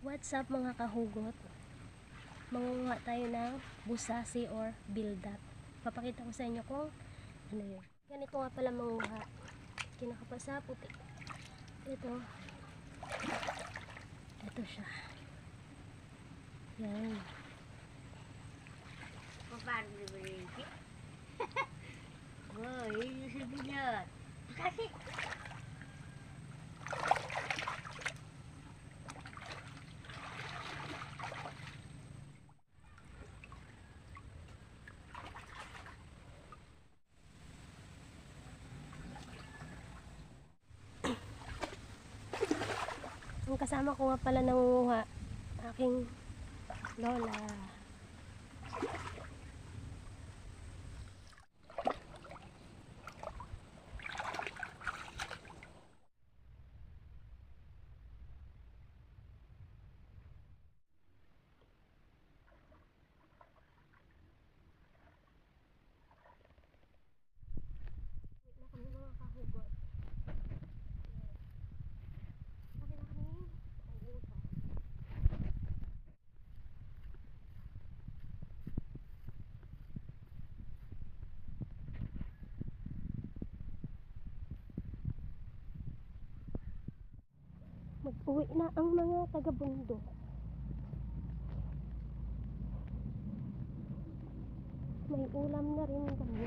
What's up mga kahugot? Mangunguha tayo ng busasi or bildat. Papakita ko sa inyo kung ano yun. Ganito nga pala manguha. Kinakapasa puti. Ito. Ito siya. Yan. Paano na ba rin? Oh, yun yung sabi niya. Kasi, Ang kasama ko nga pala nangunguha. Aking lola. Mag-uwi na ang mga taga-bundok. May ulam na rin kami.